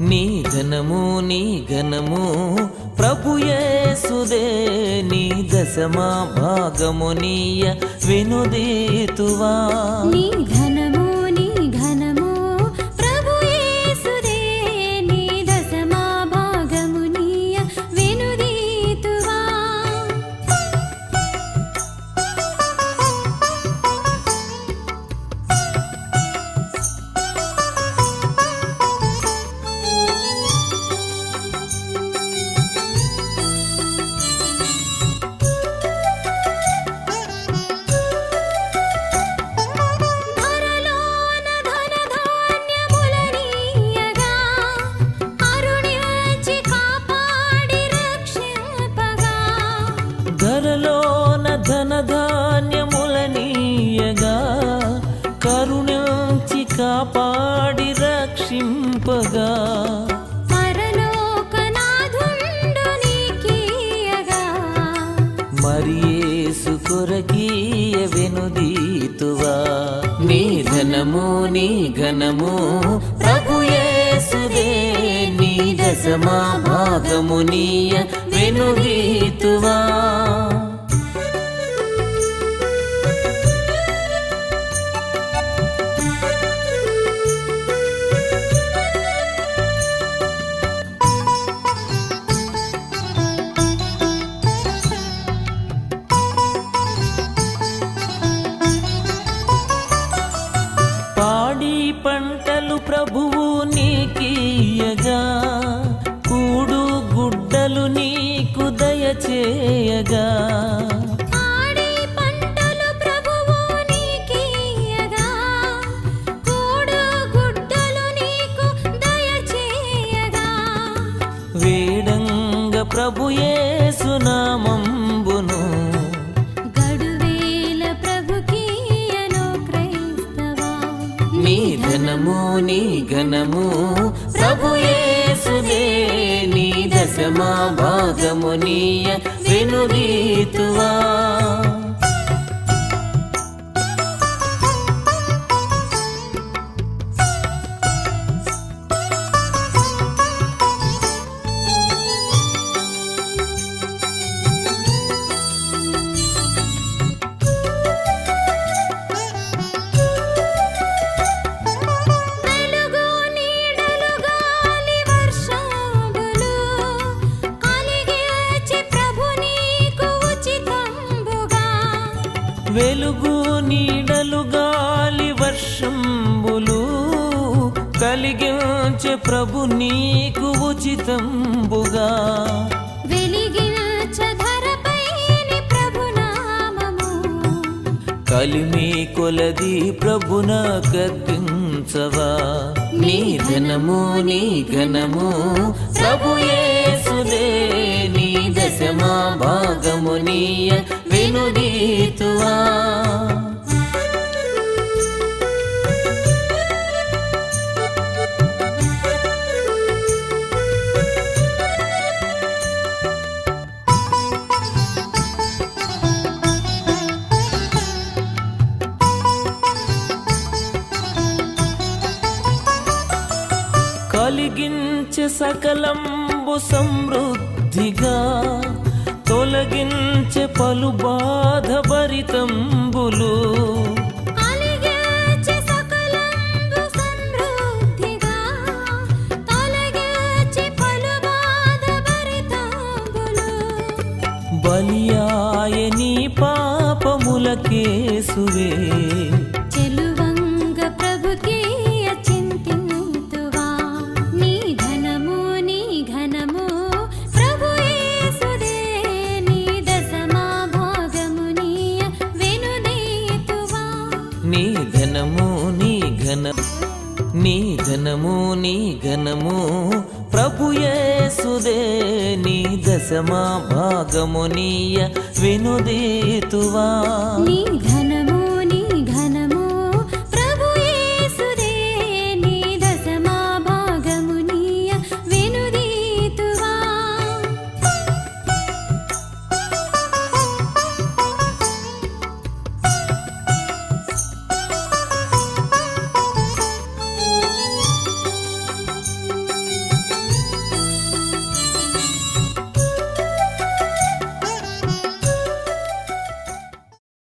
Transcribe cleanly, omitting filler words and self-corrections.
నీ ఘనము నీ ఘనము ప్రభుయేసుదే నీ దశమా భాగము నీయ వినుదీతువా నీ ఘనము నీ ఘనము ప్రభుయేసుదే నీ దశమా భాగము నీయ వినుదీతువా ధరలోన ధనధాన్యములనీయగా కరుణించి కాపాడి రక్షింపగా పరలోకనాథుండు నీకీయగా మరి యేసు కొరకీయ వెనుదీతువా నీ ధనము నీ ఘనము ప్రభుయేసుదే నీ దశమా భాగము నీయ వెనుదీతువా పాడి పంటలు ప్రభువు నీకీయగా కూడు గుడ్డలు నీకు దయచేయగా పాడి పంటలు ప్రభువు నీకీయగా కూడు గుడ్డలు నీకు దయచేయగా వేడంగ ప్రభుయేసు నామంబును గడువేల ప్రభుకీయను క్రైస్తవా నీ ధనము నీ ఘనము ప్రభుయేసుదే నీ దశమా భాగము నీయ వినుదీతువా వెలుగు నీడలు గాలి వర్షములు కలిగించి ప్రభు నీకు ఉచితంబుగా వెలుగు నీడలు గాలి వర్షంబులు కలిగించే ప్రభు నీకు ఉచితంబుగా వెలిగించ ధరపైని ప్రభు నామము కలిమి కొలది ప్రభున గద్దించవా నీ ధనము నీ ఘనము ప్రభుయేసుదే నీ దశమా భాగము నీయ వినుదీతువా కలిగించే సకలంబు సమృద్ధిగా తొలగించే పలు బాధ భరితంబులు కలిగించ సకలంబు సమృద్ధిగా తొలగించి పలు బాధ భరితంబులు బలియాయ నీ పాపములకేసువే చెలువంగ ప్రభుకీయ చింతింతువా నీ ఘనము నీ ఘనము ప్రభుయేసుదే నీ దశమా భాగము నీయ వినుదీతువా నీ ఘనము నీ ఘనము నీ ఘనము ప్రభుయేసుదే నీ దశమా భాగము నీయ వినుదీతువా నీ